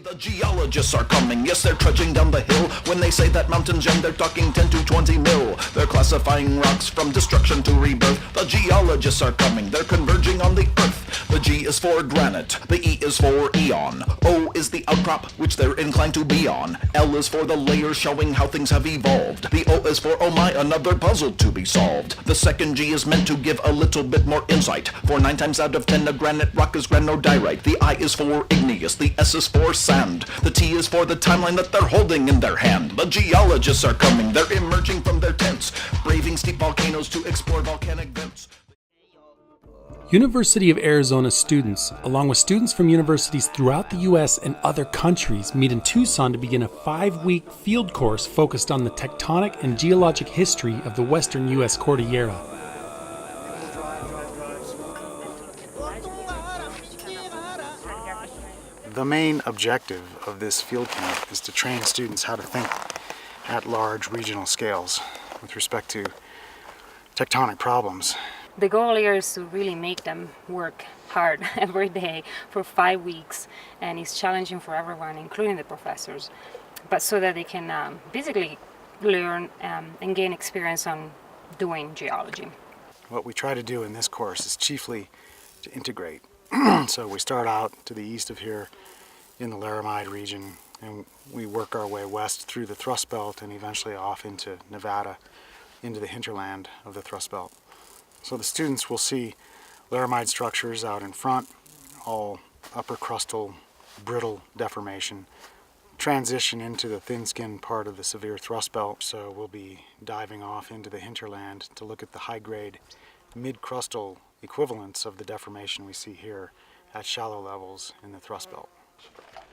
The geologists are coming, yes, they're trudging down the hill. When they say that mountain's young, they're talking 10 to 20 mil. They're classifying rocks from destruction to rebirth. The geologists are coming, they're converging on the earth. The G is for granite, the E is for eon. O is the outcrop, which they're inclined to be on. L is for the layers showing how things have evolved. The O is for, oh my, another puzzle to be solved. The second G is meant to give a little bit more insight. For 9 times out of 10, a granite rock is granodiorite. The I is for igneous, the S is for sand. The T is for the timeline that they're holding in their hand. The geologists are coming, they're emerging from their tents, braving steep volcanoes to explore volcanic vents. University of Arizona students, along with students from universities throughout the U.S. and other countries, meet in Tucson to begin a 5-week field course focused on the tectonic and geologic history of the western U.S. Cordillera. The main objective of this field camp is to train students how to think at large regional scales with respect to tectonic problems. The goal here is to really make them work hard every day for 5 weeks, and it's challenging for everyone, including the professors, but so that they can basically learn and gain experience on doing geology. What we try to do in this course is chiefly to integrate. So we start out to the east of here in the Laramide region, and we work our way west through the Thrust Belt and eventually off into Nevada, into the hinterland of the Thrust Belt. So the students will see Laramide structures out in front, all upper crustal, brittle deformation, transition into the thin-skinned part of the severe Thrust Belt. So we'll be diving off into the hinterland to look at the high-grade, mid-crustal equivalents of the deformation we see here at shallow levels in the Thrust Belt.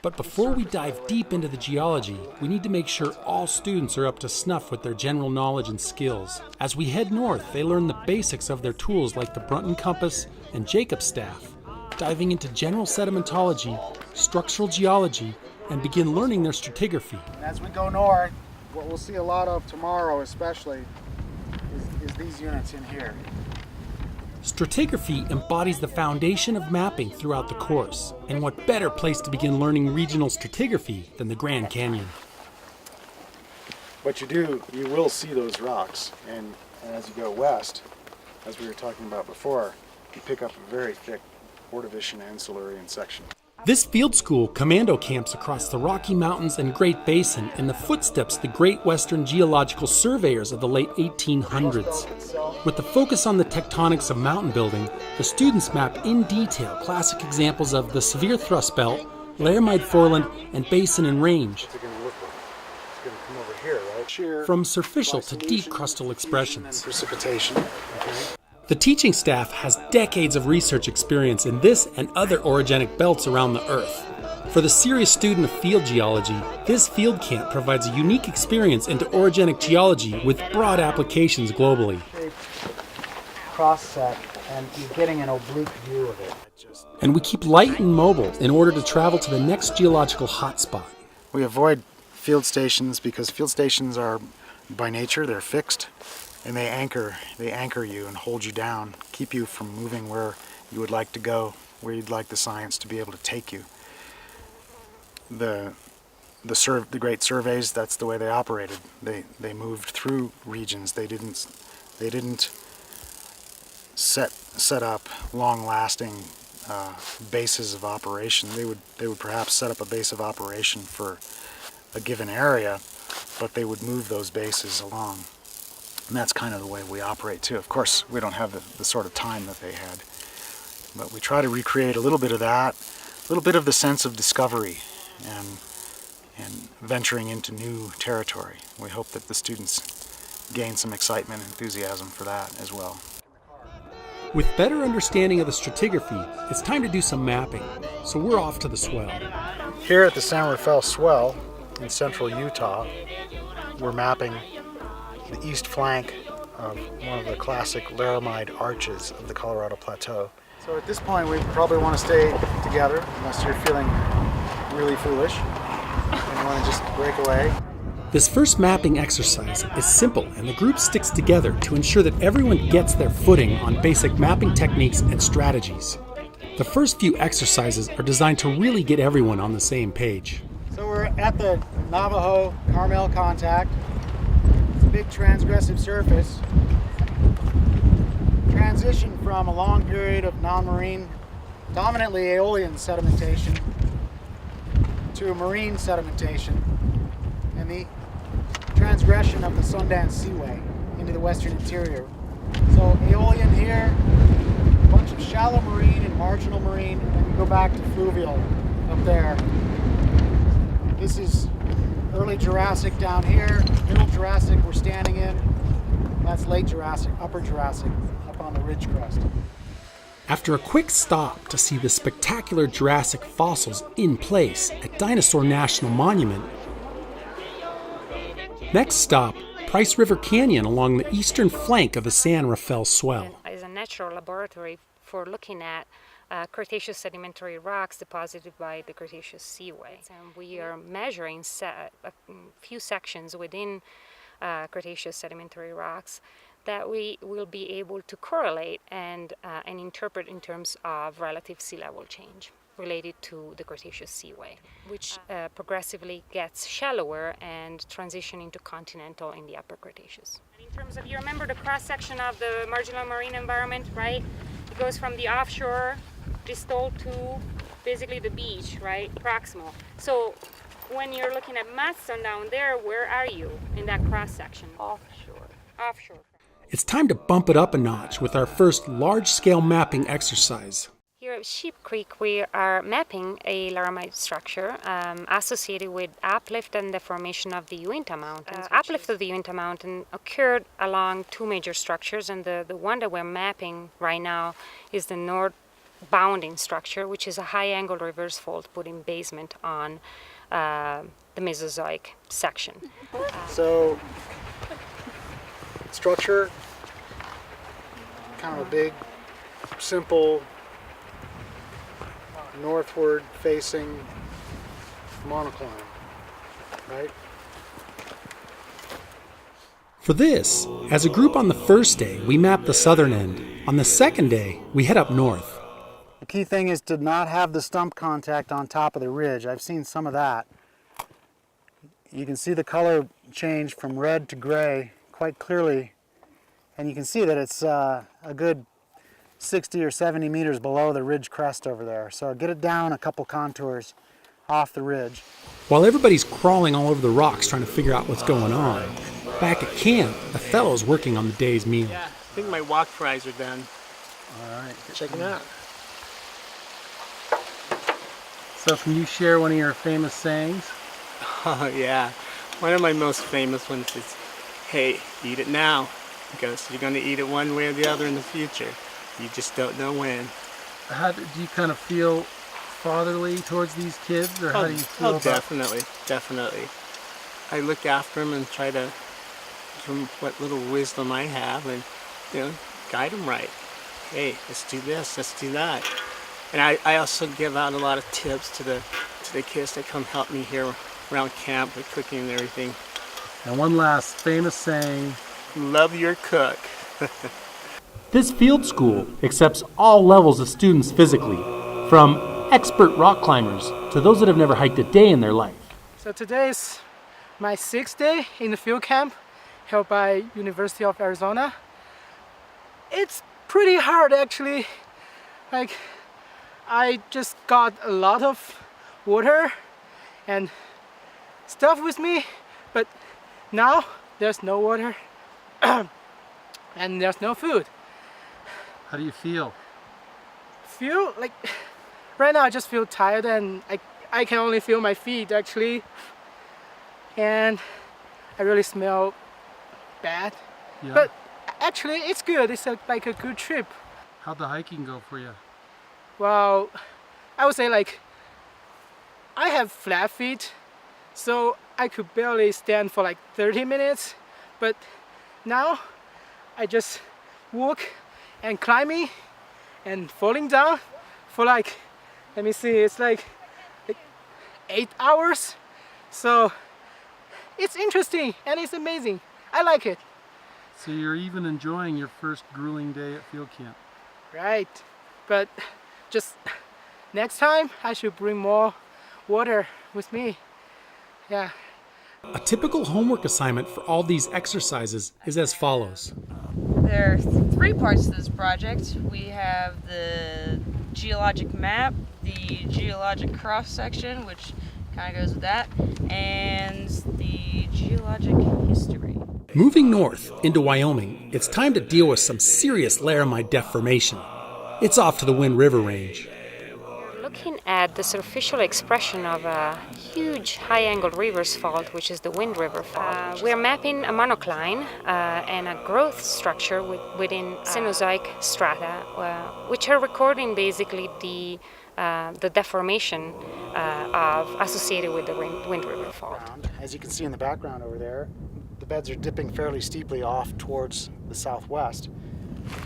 But before we dive deep into the geology, we need to make sure all students are up to snuff with their general knowledge and skills. As we head north, they learn the basics of their tools like the Brunton compass and Jacob's staff, diving into general sedimentology, structural geology, and begin learning their stratigraphy. And as we go north, what we'll see a lot of tomorrow especially is these units in here. Stratigraphy embodies the foundation of mapping throughout the course, and what better place to begin learning regional stratigraphy than the Grand Canyon? What you will see those rocks, and as you go west, as we were talking about before, you pick up a very thick Ordovician and Silurian section. This field school commando camps across the Rocky Mountains and Great Basin in the footsteps of the Great Western geological surveyors of the late 1800s. With the focus on the tectonics of mountain building, the students map in detail classic examples of the severe Thrust Belt, Laramide Foreland, and Basin and Range. What's it going to look like? It's going to come over here, right? Shear, from superficial to deep crustal expressions. Precipitation. Okay. The teaching staff has decades of research experience in this and other orogenic belts around the Earth. For the serious student of field geology, this field camp provides a unique experience into orogenic geology with broad applications globally. Cross set, and you're getting an oblique view of it. And we keep light and mobile in order to travel to the next geological hotspot. We avoid field stations because field stations are, by nature, they're fixed. And they anchor you and hold you down, keep you from moving where you would like to go, where you'd like the science to be able to take you. The great surveys, that's the way they operated. They moved through regions. They didn't set up long-lasting bases of operation. They would perhaps set up a base of operation for a given area, but they would move those bases along. And that's kind of the way we operate too. Of course, we don't have the sort of time that they had. But we try to recreate a little bit of that, a little bit of the sense of discovery and venturing into new territory. We hope that the students gain some excitement and enthusiasm for that as well. With better understanding of the stratigraphy, it's time to do some mapping. So we're off to the swell. Here at the San Rafael Swell in central Utah, we're mapping the east flank of one of the classic Laramide arches of the Colorado Plateau. So at this point we probably want to stay together unless you're feeling really foolish and you want to just break away. This first mapping exercise is simple, and the group sticks together to ensure that everyone gets their footing on basic mapping techniques and strategies. The The first few exercises are designed to really get everyone on the same page. So we're at the Navajo Carmel contact. It's a big transgressive surface. Transition from a long period of non-marine, dominantly aeolian sedimentation to marine sedimentation, and the transgression of the Sundance Seaway into the western interior. So aeolian here, a bunch of shallow marine and marginal marine, and then we go back to fluvial up there. This is early Jurassic down here, middle Jurassic we're standing in. That's late Jurassic, upper Jurassic, up on the ridge crest. After a quick stop to see the spectacular Jurassic fossils in place at Dinosaur National Monument, next stop, Price River Canyon along the eastern flank of the San Rafael Swell. Is a natural laboratory for looking at Cretaceous sedimentary rocks deposited by the Cretaceous Seaway. And we are measuring a few sections within Cretaceous sedimentary rocks that we will be able to correlate and interpret in terms of relative sea level change related to the Cretaceous Seaway, which progressively gets shallower and transition into continental in the upper Cretaceous. In terms of, you remember the cross-section of the marginal marine environment, right? It goes from the offshore distal to basically the beach, right? Proximal. So when you're looking at Matson down there, where are you in that cross-section? Offshore. Offshore. It's time to bump it up a notch with our first large-scale mapping exercise. Here at Sheep Creek, we are mapping a laramide structure associated with uplift and deformation of the Uinta Mountains. Uplift of the Uinta Mountain occurred along two major structures, and the one that we're mapping right now is the north-bounding structure, which is a high-angle reverse fault putting basement on the Mesozoic section. So, structure, kind of a big, simple, northward facing monocline, right? For this, as a group on the first day, we map the southern end. On the second day, we head up north. The key thing is to not have the stump contact on top of the ridge. I've seen some of that. You can see the color change from red to gray quite clearly, and you can see that it's a good 60 or 70 meters below the ridge crest over there. So get it down a couple contours off the ridge. While everybody's crawling all over the rocks trying to figure out what's going on, back at camp, Othello's working on the day's meal. Yeah, I think my walk fries are done. All right. Check them out. So can you share one of your famous sayings? Oh yeah, one of my most famous ones is, hey, eat it now, because you're going to eat it one way or the other in the future. You just don't know when. How do you kind of feel fatherly towards these kids, or how do you feel about? Definitely. I look after them and try to give them what little wisdom I have, and guide them right. Hey, let's do this, let's do that. And I also give out a lot of tips to the kids that come help me here around camp with cooking and everything. And one last famous saying: love your cook. This field school accepts all levels of students physically, from expert rock climbers to those that have never hiked a day in their life. So today is my 6th day in the field camp held by University of Arizona. It's pretty hard actually. Like, I just got a lot of water and stuff with me, but now there's no water and there's no food. How do you feel? Feel like right now I just feel tired, and I can only feel my feet actually, and I really smell bad. Yeah. But actually it's good. It's like a good trip. How'd the hiking go for you? Well, I would say like I have flat feet, so I could barely stand for like 30 minutes, but now I just walk and climbing and falling down for like, let me see, it's like 8 hours. So it's interesting and it's amazing. I like it. So you're even enjoying your first grueling day at field camp. Right, but just next time I should bring more water with me. Yeah. A typical homework assignment for all these exercises is as follows. There are three parts to this project. We have the geologic map, the geologic cross-section, which kind of goes with that, and the geologic history. Moving north into Wyoming, it's time to deal with some serious laramide deformation. It's off to the Wind River Range. Looking at the superficial expression of a huge high-angled reverse fault, which is the Wind River Fault. We're mapping a monocline and a growth structure within Cenozoic strata, which are recording basically the deformation associated with the Wind River Fault. As you can see in the background over there, the beds are dipping fairly steeply off towards the southwest.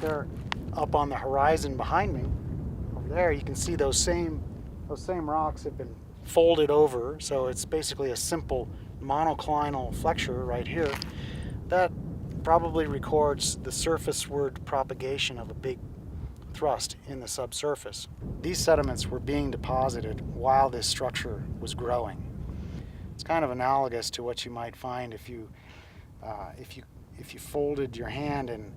They're up on the horizon behind me. Over there you can see those same rocks have been folded over, so it's basically a simple monoclinal flexure right here. That probably records the surfaceward propagation of a big thrust in the subsurface. These sediments were being deposited while this structure was growing. It's kind of analogous to what you might find if you folded your hand and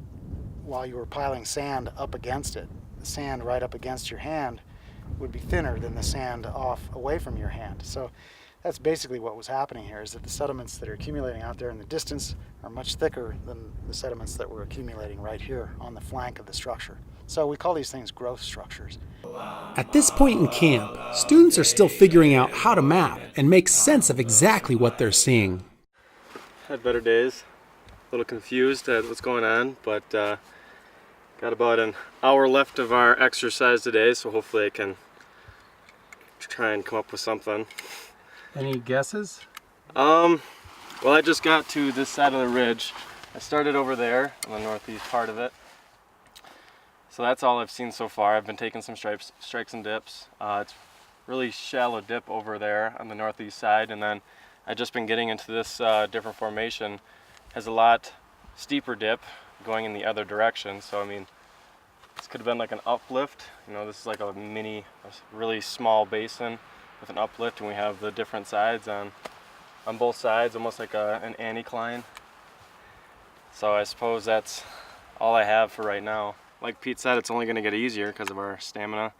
while you were piling sand up against it. The sand right up against your hand would be thinner than the sand away from your hand. So that's basically what was happening here, is that the sediments that are accumulating out there in the distance are much thicker than the sediments that were accumulating right here on the flank of the structure. So we call these things growth structures. At this point in camp, students are still figuring out how to map and make sense of exactly what they're seeing. Had better days. A little confused at what's going on, but got about an hour left of our exercise today, so hopefully I can try and come up with something. Any guesses? Well, I just got to this side of the ridge. I started over there on the northeast part of it. So that's all I've seen so far. I've been taking some strikes and dips. It's really shallow dip over there on the northeast side, and then I've just been getting into this different formation. Has a lot steeper dip going in the other direction, so I mean, this could have been like an uplift. You know, this is like a really small basin with an uplift, and we have the different sides on both sides, almost like an anticline. So I suppose that's all I have for right now. Like Pete said, it's only going to get easier because of our stamina.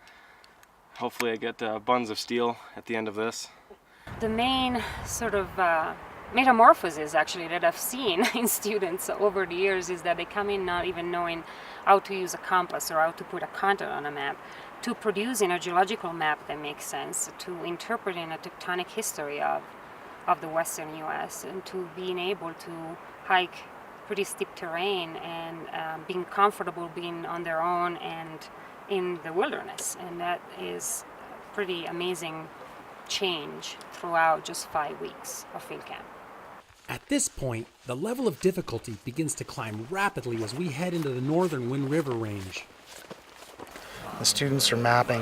Hopefully I get buns of steel at the end of this. The main sort of metamorphosis actually that I've seen in students over the years is that they come in not even knowing how to use a compass or how to put a contour on a map, to producing a geological map that makes sense, to interpreting a tectonic history of the western US, and to being able to hike pretty steep terrain and being comfortable being on their own and in the wilderness. And that is a pretty amazing change throughout just 5 weeks of field camp. At this point, the level of difficulty begins to climb rapidly as we head into the northern Wind River Range. The students are mapping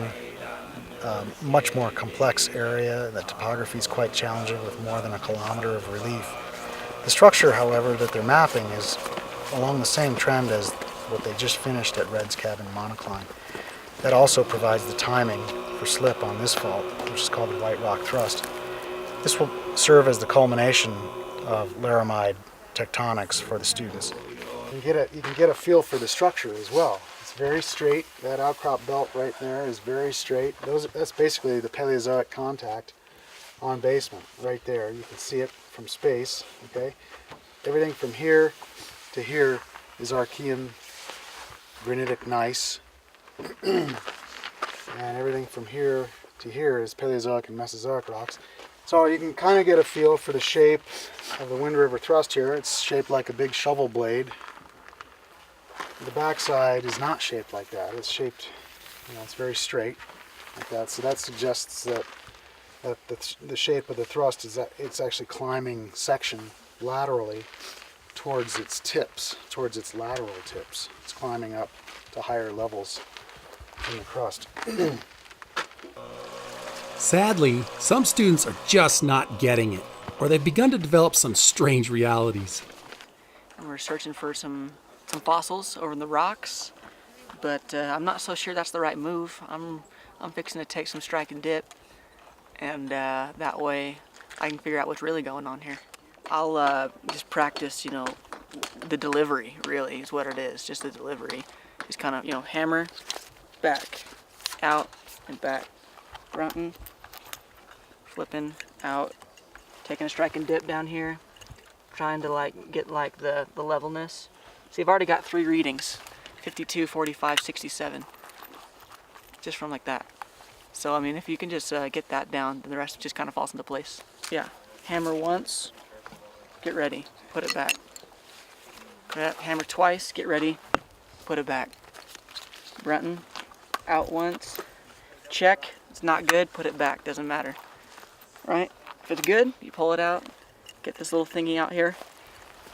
a much more complex area. The topography is quite challenging with more than a kilometer of relief. The structure, however, that they're mapping is along the same trend as what they just finished at Red's Cabin Monocline. That also provides the timing for slip on this fault, which is called the White Rock Thrust. This will serve as the culmination of laramide tectonics for the students. You can get a feel for the structure as well. It's very straight. That outcrop belt right there is very straight. That's basically the Paleozoic contact on basement right there. You can see it from space. Okay, everything from here to here is Archean granitic gneiss, and everything from here to here is Paleozoic and Mesozoic rocks. So you can kind of get a feel for the shape of the Wind River Thrust here. It's shaped like a big shovel blade. The backside is not shaped like that. It's shaped, it's very straight like that. So that suggests that the shape of the thrust is that it's actually climbing section laterally towards its tips, towards its lateral tips. It's climbing up to higher levels in the crust. Sadly, some students are just not getting it, or they've begun to develop some strange realities. We're searching for some fossils over in the rocks, but I'm not so sure that's the right move. I'm I'm fixing to take some strike and dip, and that way I can figure out what's really going on here. I'll just practice, you know, the delivery really is what it is, just the delivery. Just kind of, you know, hammer, back, out, and back. Grunting, flipping, out, taking a strike and dip down here, trying to like get like the levelness. See, I've already got 3 readings, 52, 45, 67, just from like that. So, I mean, if you can just get that down, then the rest just kind of falls into place. Yeah, hammer once, get ready, put it back. Hammer twice, get ready, put it back. Grunting, out once, check, it's not good, put it back, doesn't matter. Right? If it's good, you pull it out, get this little thingy out here,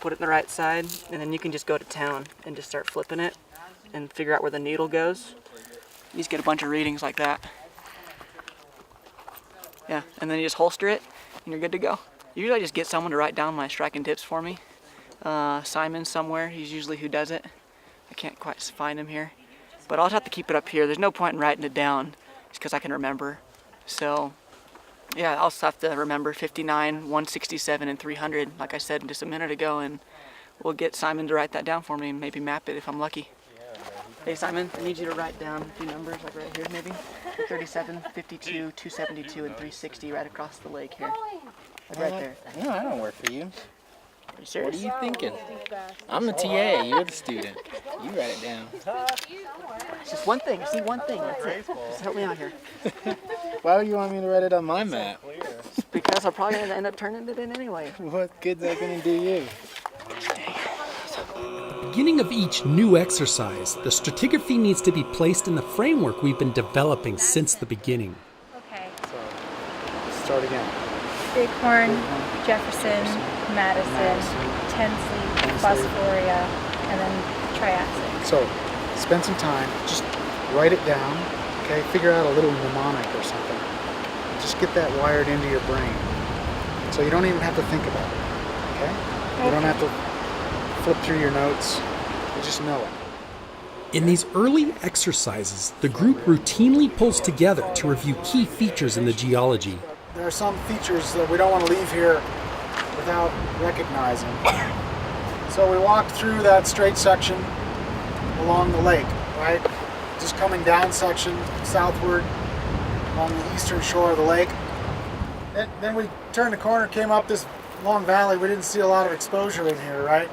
put it in the right side, and then you can just go to town and just start flipping it and figure out where the needle goes. You just get a bunch of readings like that. Yeah, and then you just holster it and you're good to go. Usually I just get someone to write down my strike and dips for me. Simon somewhere, he's usually who does it. I can't quite find him here. But I'll just have to keep it up here. There's no point in writing it down just because I can remember. So yeah, I'll just have to remember 59, 167, and 300, like I said just a minute ago, and we'll get Simon to write that down for me and maybe map it if I'm lucky. Hey Simon, I need you to write down a few numbers, like right here maybe. 37, 52, 272, and 360 right across the lake here. Like right there. No, I don't work for you. Are you serious? What are you thinking? I'm the TA, you're the student. You write it down. It's just one thing, I see one thing, that's it. Just help me out here. Why would you want me to write it on my map? Because I'm probably going to end up turning it in anyway. What good's that going to do you? Beginning of each new exercise, the stratigraphy needs to be placed in the framework we've been developing since the beginning. Okay. So, let's start again. Bighorn, Jefferson, Madison, Tensley, Phosphoria, and then Triassic. So, spend some time, just write it down, okay? Figure out a little mnemonic or something. Just get that wired into your brain. So you don't even have to think about it, okay? You don't have to flip through your notes, you just know it. In these early exercises, the group routinely pulls together to review key features in the geology. There are some features that we don't want to leave here without recognizing. So we walked through that straight section along the lake, right? Just coming down section southward on the eastern shore of the lake. Then we turned the corner, came up this long valley. We didn't see a lot of exposure in here, right?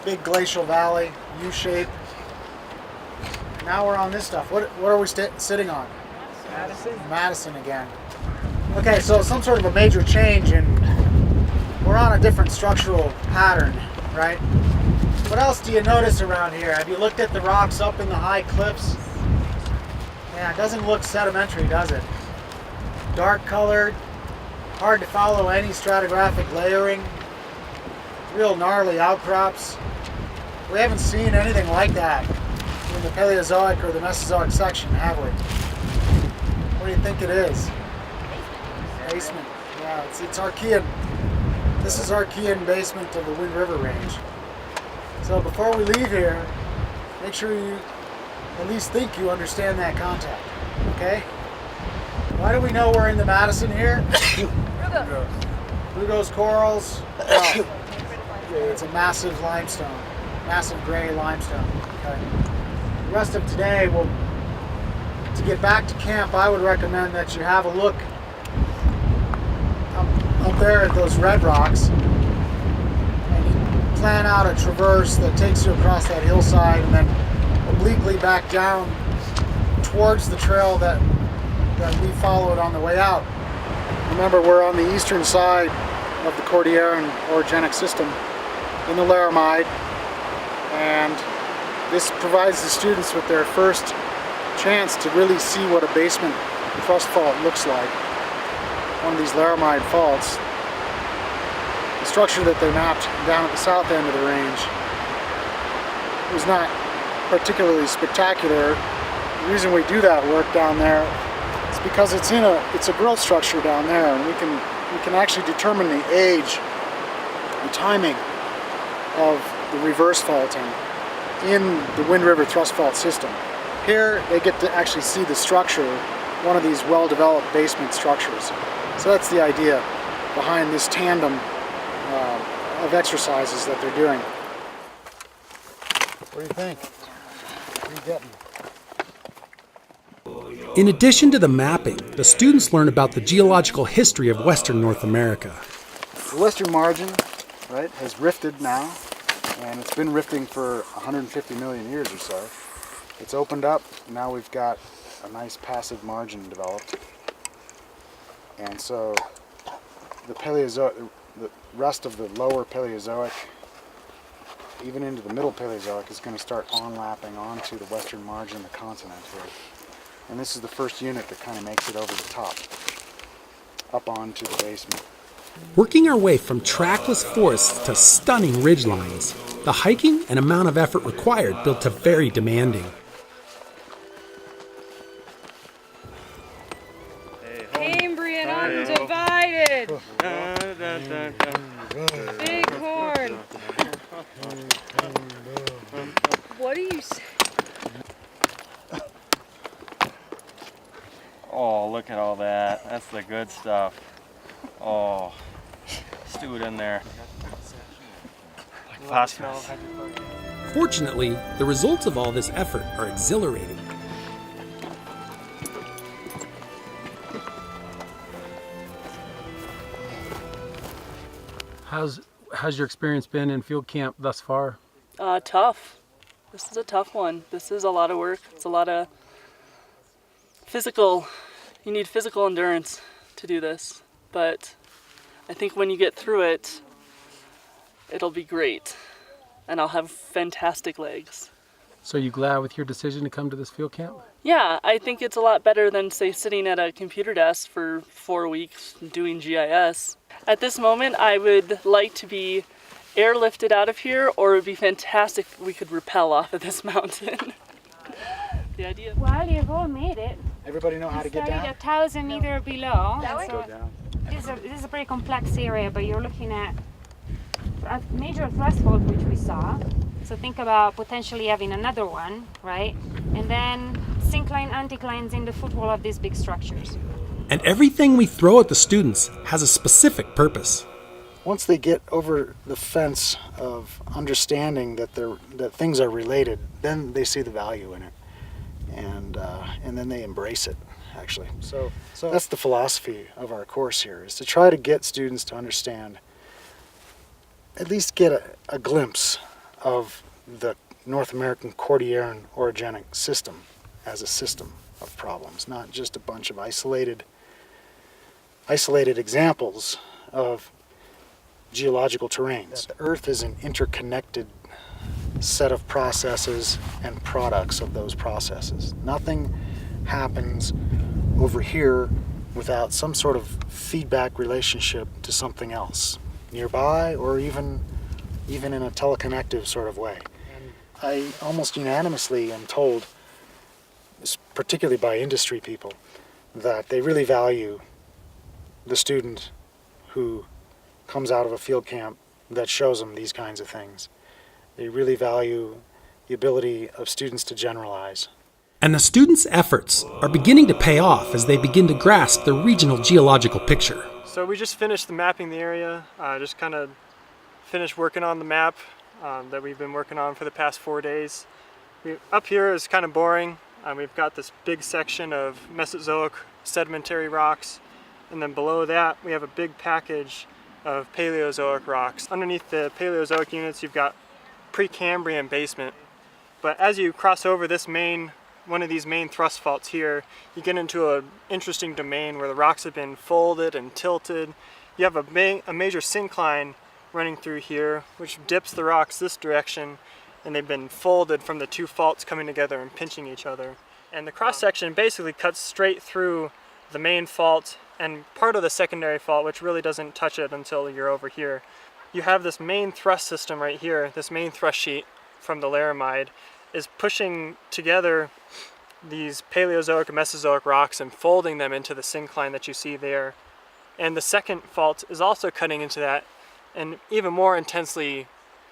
Big glacial valley, U-shape. Now we're on this stuff. What are we sitting on? Madison. Madison again. Okay, so some sort of a major change, and we're on a different structural pattern, right? What else do you notice around here? Have you looked at the rocks up in the high cliffs? Yeah, it doesn't look sedimentary, does it? Dark colored, hard to follow any stratigraphic layering, real gnarly outcrops. We haven't seen anything like that in the Paleozoic or the Mesozoic section, have we? What do you think it is? Basement. Yeah, it's Archean. This is Archean basement of the Wind River Range. So before we leave here, make sure you at least think you understand that contact, okay? Why do we know we're in the Madison here? Rugose corals. Well, it's a massive limestone, massive gray limestone. Okay. The rest of today, to get back to camp, I would recommend that you have a look up there at those red rocks, and you plan out a traverse that takes you across that hillside and then obliquely back down towards the trail that we followed on the way out. Remember, we're on the eastern side of the Cordilleran orogenic system in the Laramide, and this provides the students with their first chance to really see what a basement thrust fault looks like. One of these Laramide faults. The structure that they mapped down at the south end of the range was not particularly spectacular. The reason we do that work down there is because it's a growth structure down there, and we can actually determine the age, the timing of the reverse faulting in the Wind River thrust fault system. Here they get to actually see the structure one of these well-developed basement structures. So that's the idea behind this tandem of exercises that they're doing. What do you think? What are you getting? In addition to the mapping, the students learn about the geological history of Western North America. The western margin, right, has rifted now, and it's been rifting for 150 million years or so. It's opened up, now we've got a nice passive margin developed. And so the Paleozoic, the rest of the lower Paleozoic, even into the middle Paleozoic, is going to start onlapping onto the western margin of the continent here. And this is the first unit that kind of makes it over the top, up onto the basement. Working our way from trackless forests to stunning ridgelines, the hiking and amount of effort required built to very demanding. Cambrian undivided. Bighorn. What do you say? Oh, look at all that. That's the good stuff. Oh, stew it in there. Like phosphorus. Fortunately, the results of all this effort are exhilarating. How's your experience been in field camp thus far? Tough. This is a tough one. This is a lot of work. It's a lot of physical, you need physical endurance to do this. But I think when you get through it, it'll be great. And I'll have fantastic legs. So are you glad with your decision to come to this field camp? Yeah, I think it's a lot better than, say, sitting at a computer desk for 4 weeks doing GIS. At this moment, I would like to be airlifted out of here, or it would be fantastic if we could rappel off of this mountain. The idea. Well, you've all made it. Everybody know how to get down? 1,000 meters below. Go down. This is a pretty complex area, but you're looking at a major thrust fault, which we saw. So think about potentially having another one, right? And then syncline, anticlines in the footwall of these big structures. And everything we throw at the students has a specific purpose. Once they get over the fence of understanding that things are related, then they see the value in it, and then they embrace it. Actually, so that's the philosophy of our course here: is to try to get students to understand, at least get a glimpse of the North American Cordilleran orogenic system as a system of problems, not just a bunch of isolated examples of geological terrains. The Earth is an interconnected set of processes and products of those processes. Nothing happens over here without some sort of feedback relationship to something else, nearby or even in a teleconnective sort of way. And I almost unanimously am told, particularly by industry people, that they really value the student who comes out of a field camp that shows them these kinds of things. They really value the ability of students to generalize. And the students' efforts are beginning to pay off as they begin to grasp the regional geological picture. So we just finished mapping the area, just kind of finished working on the map that we've been working on for the past 4 days. Up here is kind of boring. We've got this big section of Mesozoic sedimentary rocks, and then below that we have a big package of Paleozoic rocks. Underneath the Paleozoic units you've got Precambrian basement. But as you cross over one of these main thrust faults here, you get into an interesting domain where the rocks have been folded and tilted. You have a major syncline running through here, which dips the rocks this direction, and they've been folded from the two faults coming together and pinching each other. And the cross section basically cuts straight through the main fault and part of the secondary fault, which really doesn't touch it until you're over here. You have this main thrust system right here, this main thrust sheet from the Laramide is pushing together these Paleozoic and Mesozoic rocks and folding them into the syncline that you see there. And the second fault is also cutting into that and even more intensely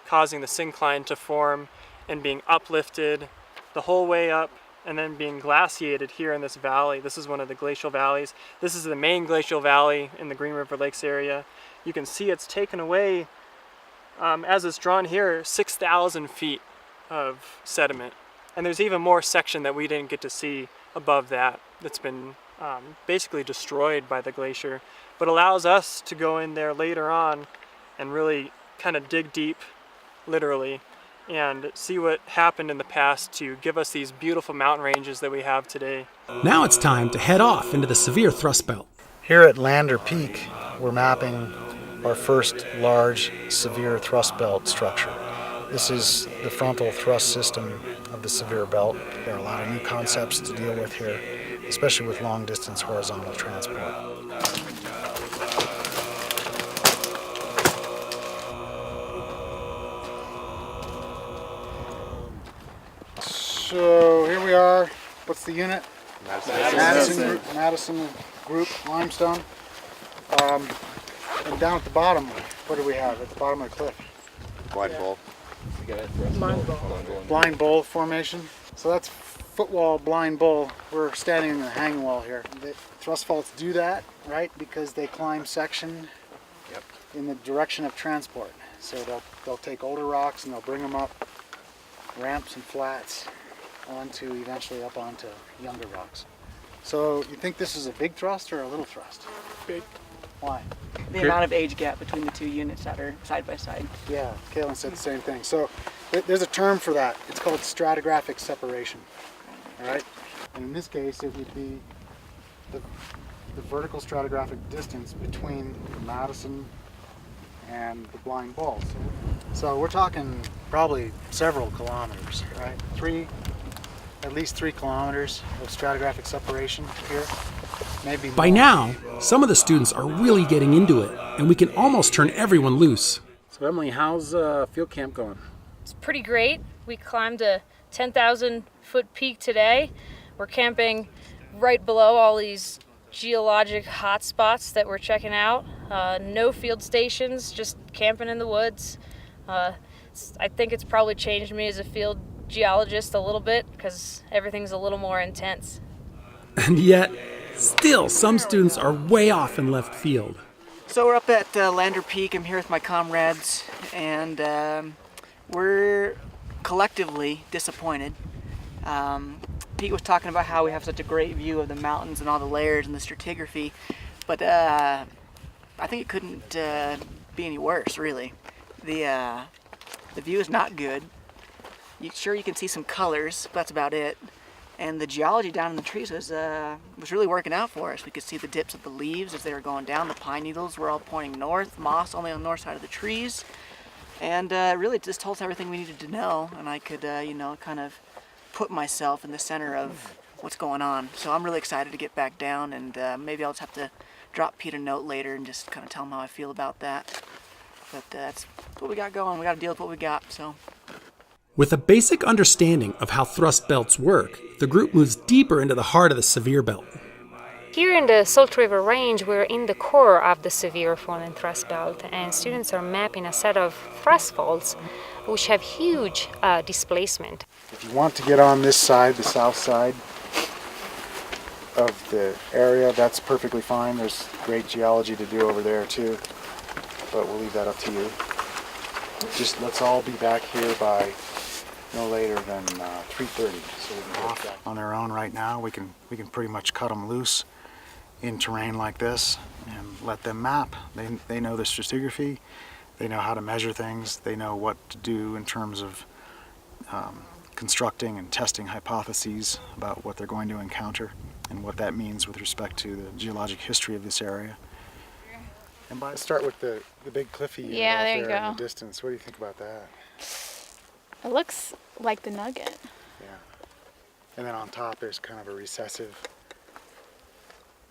causing the syncline to form and being uplifted the whole way up and then being glaciated here in this valley. This is one of the glacial valleys. This is the main glacial valley in the Green River Lakes area. You can see it's taken away, as it's drawn here, 6,000 feet of sediment. And there's even more section that we didn't get to see above that that's been basically destroyed by the glacier, but allows us to go in there later on and really kind of dig deep, literally, and see what happened in the past to give us these beautiful mountain ranges that we have today. Now it's time to head off into the severe thrust belt. Here at Lander Peak, we're mapping our first large severe thrust belt structure. This is the frontal thrust system of the severe belt. There are a lot of new concepts to deal with here, especially with long-distance horizontal transport. So here we are. What's the unit? Madison Group limestone. And down at the bottom, what do we have at the bottom of the cliff? Blind bowl. Blind bowl formation. So that's footwall blind bowl. We're standing in the hanging wall here. The thrust faults do that, right? Because they climb section in the direction of transport. So they'll take older rocks and they'll bring them up ramps and flats eventually up onto younger rocks. So you think this is a big thrust or a little thrust? Big. Why? The amount of age gap between the two units that are side by side. Yeah, Kaylin said the same thing. So there's a term for that. It's called stratigraphic separation. All right? And in this case, it would be the vertical stratigraphic distance between the Madison and the blind bowl. So we're talking probably several kilometers, right? At least 3 kilometers of stratigraphic separation here. Maybe By now, some of the students are really getting into it, and we can almost turn everyone loose. So Emily, how's field camp going? It's pretty great. We climbed a 10,000 foot peak today. We're camping right below all these geologic hotspots that we're checking out. No field stations, just camping in the woods. I think it's probably changed me as a field geologist a little bit because everything's a little more intense. And yet, still, some students are way off in left field. So we're up at Lander Peak. I'm here with my comrades, and we're collectively disappointed. Pete was talking about how we have such a great view of the mountains and all the layers and the stratigraphy, but I think it couldn't be any worse, really. The view is not good. Sure, you can see some colors, but that's about it. And the geology down in the trees was really working out for us. We could see the dips of the leaves as they were going down. The pine needles were all pointing north, moss only on the north side of the trees. And really just told us everything we needed to know. And I could, kind of put myself in the center of what's going on. So I'm really excited to get back down, and maybe I'll just have to drop Pete a note later and just kind of tell him how I feel about that. But that's what we got going. We got to deal with what we got, so. With a basic understanding of how thrust belts work, the group moves deeper into the heart of the severe belt. Here in the Salt River Range, we're in the core of the severe fallen thrust belt, and students are mapping a set of thrust faults which have huge displacement. If you want to get on this side, the south side of the area, that's perfectly fine. There's great geology to do over there too, but we'll leave that up to you. Just let's all be back here by no later than 3:30, so we can off on their own right now. We can pretty much cut them loose in terrain like this and let them map. They know the stratigraphy, they know how to measure things, they know what to do in terms of constructing and testing hypotheses about what they're going to encounter and what that means with respect to the geologic history of this area. And let's start with the big cliffy unit Yeah, out there you there in go. the distance. What do you think about that? It looks like the Nugget. Yeah. And then on top there's kind of a recessive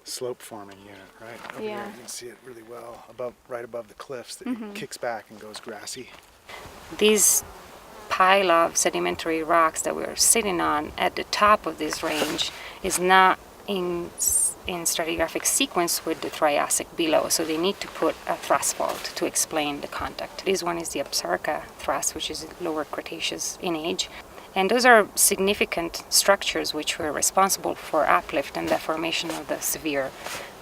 slope forming unit, right? Over Yeah. there you can see it really well, right above the cliffs that Mhm. kicks back and goes grassy. These pile of sedimentary rocks that we're sitting on at the top of this range is not in stratigraphic sequence with the Triassic below, so they need to put a thrust fault to explain the contact. This one is the Absaroka thrust, which is lower Cretaceous in age, And those are significant structures which were responsible for uplift and deformation of the severe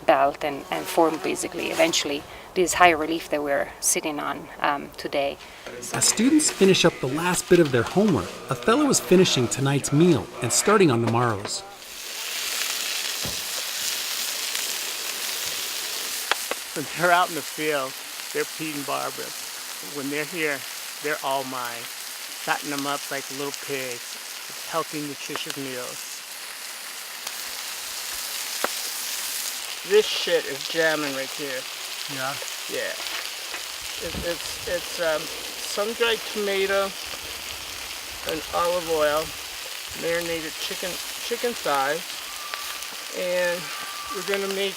belt and formed basically eventually this high relief that we're sitting on today. As students finish up the last bit of their homework, Othello is finishing tonight's meal and starting on the morrow's. When they're out in the field, they're Pete and Barbara. When they're here, they're all mine. Fatting them up like little pigs. It's healthy, nutritious meals. This shit is jamming right here. Yeah. Yeah. It's sun-dried tomato and olive oil, marinated chicken thighs, and I'm gonna make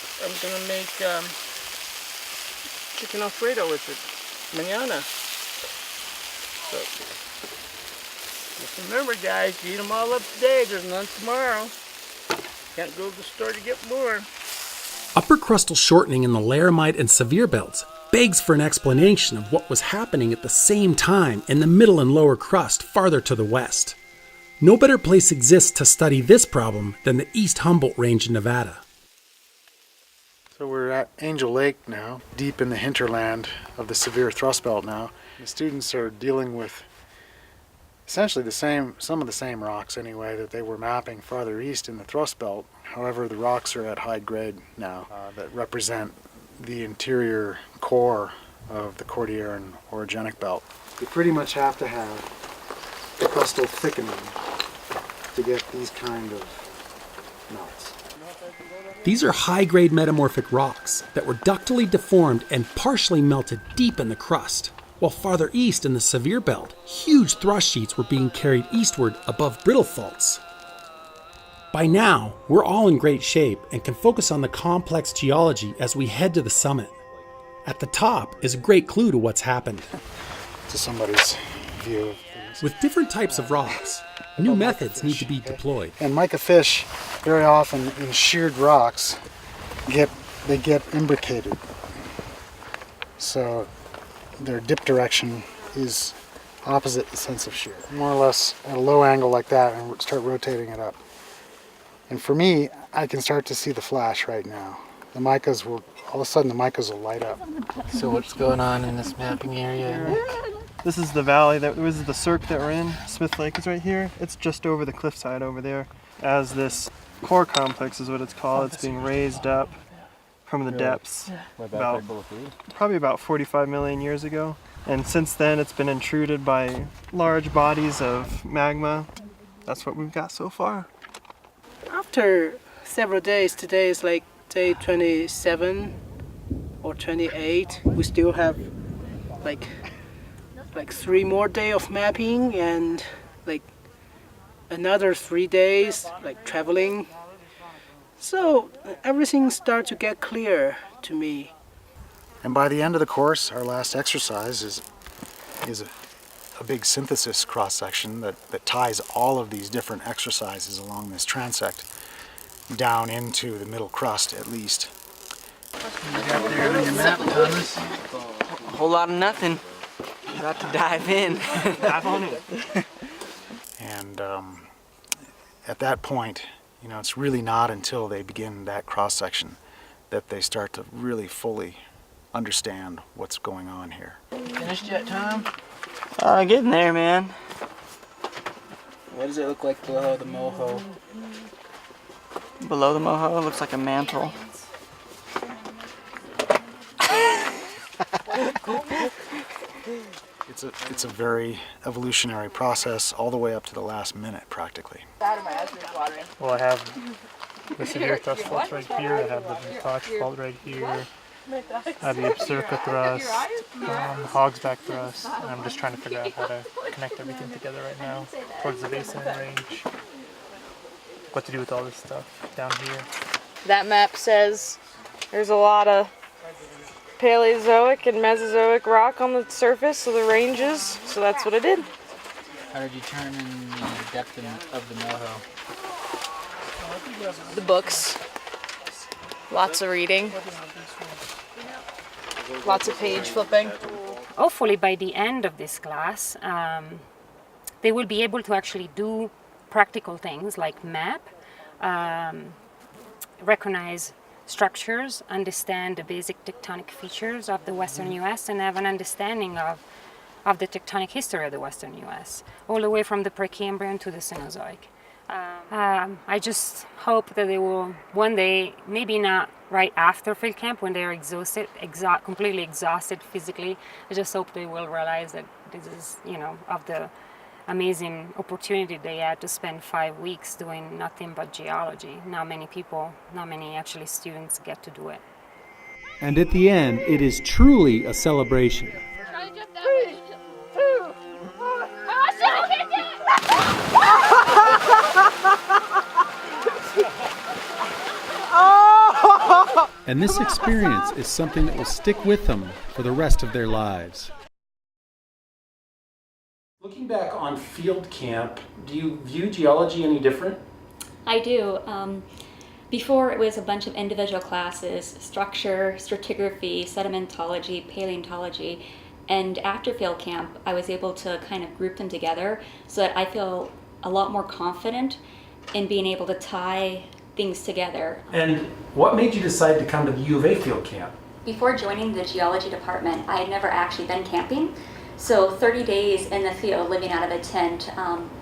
chicken Alfredo with it, mañana. So, just remember guys, eat them all up today, there's none tomorrow. Can't go to the store to get more. Upper crustal shortening in the Laramide and Sevier belts begs for an explanation of what was happening at the same time in the middle and lower crust farther to the west. No better place exists to study this problem than the East Humboldt Range in Nevada. So we're at Angel Lake now, deep in the hinterland of the Sevier thrust belt now. The students are dealing with essentially some of the same rocks anyway that they were mapping farther east in the thrust belt. However, the rocks are at high grade now that represent the interior core of the Cordilleran orogenic belt. You pretty much have to have crustal thickening to get these kind of melts. These are high-grade metamorphic rocks that were ductily deformed and partially melted deep in the crust, while farther east in the Sevier belt, huge thrust sheets were being carried eastward above brittle faults. By now, we're all in great shape and can focus on the complex geology as we head to the summit. At the top is a great clue to what's happened. To somebody's view of things. With different types of rocks, new methods need to be deployed. And mica fish, very often in sheared rocks, get imbricated. So their dip direction is opposite the sense of shear. More or less at a low angle like that and start rotating it up. And for me, I can start to see the flash right now. The micas will, all of a sudden the micas will light up. So what's going on in this mapping area? This is the valley, this is the cirque that we're in. Smith Lake is right here. It's just over the cliffside over there. As this core complex is what it's called, it's being raised up from the depths probably about 45 million years ago. And since then it's been intruded by large bodies of magma. That's what we've got so far. After several days, today is like day 27 or 28, we still have like 3 more days of mapping and like another 3 days like traveling. So everything starts to get clear to me. And by the end of the course, our last exercise is a big synthesis cross-section that ties all of these different exercises along this transect down into the middle crust at least. You got there on your map, Thomas? A whole lot of nothing. About to dive in. Dive on it. And at that point, you know, it's really not until they begin that cross-section that they start to really fully understand what's going on here. Finished yet, Tom? Getting there, man. What does it look like below the moho? Below the moho, it looks like a mantle. It's a very evolutionary process all the way up to the last minute, practically. Well, I have the Sevier thrust fault right here, I have the Vitoch fault right here, I have the Absirca thrust, the Hogsback thrust, and I'm just trying to figure out how to connect everything together right now towards the basin range. What to do with all this stuff down here. That map says there's a lot of Paleozoic and Mesozoic rock on the surface of the ranges, so that's what I did. How did you determine the depth of the moho? The books. Lots of reading. Lots of page flipping. Hopefully by the end of this class, they will be able to actually do practical things like map, recognize structures, understand the basic tectonic features of the Western U.S., and have an understanding of the tectonic history of the Western U.S., all the way from the Precambrian to the Cenozoic. I just hope that they will one day, maybe not right after field camp when they are exhausted, completely exhausted physically, I just hope they will realize that this is, of the amazing opportunity they had to spend 5 weeks doing nothing but geology. Not many actually students get to do it. And at the end, it is truly a celebration. 3, 2, 1. And this experience is something that will stick with them for the rest of their lives. Looking back on field camp, do you view geology any different? I do. Before it was a bunch of individual classes, structure, stratigraphy, sedimentology, paleontology, and after field camp I was able to kind of group them together so that I feel a lot more confident in being able to tie things together. And what made you decide to come to the U of A field camp? Before joining the geology department, I had never actually been camping. So 30 days in the field, living out of a tent,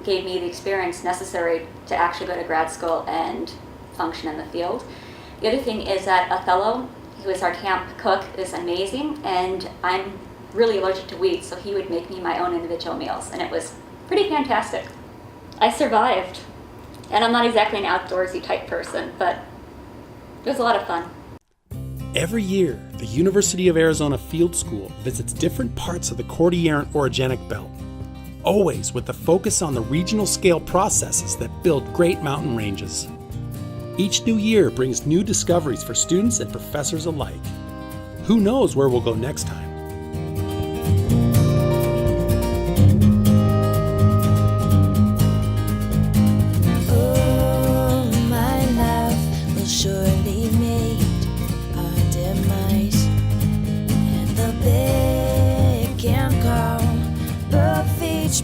gave me the experience necessary to actually go to grad school and function in the field. The other thing is that Othello, who is our camp cook, is amazing, and I'm really allergic to wheat, so he would make me my own individual meals, and it was pretty fantastic. I survived, and I'm not exactly an outdoorsy type person, but it was a lot of fun. Every year, the University of Arizona Field School visits different parts of the Cordilleran Orogenic Belt, always with a focus on the regional scale processes that build great mountain ranges. Each new year brings new discoveries for students and professors alike. Who knows where we'll go next time?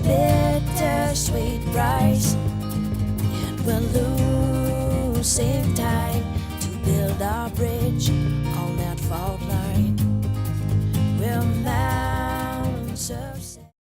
Bittersweet rice, and we're losing time to build our bridge on that fault line.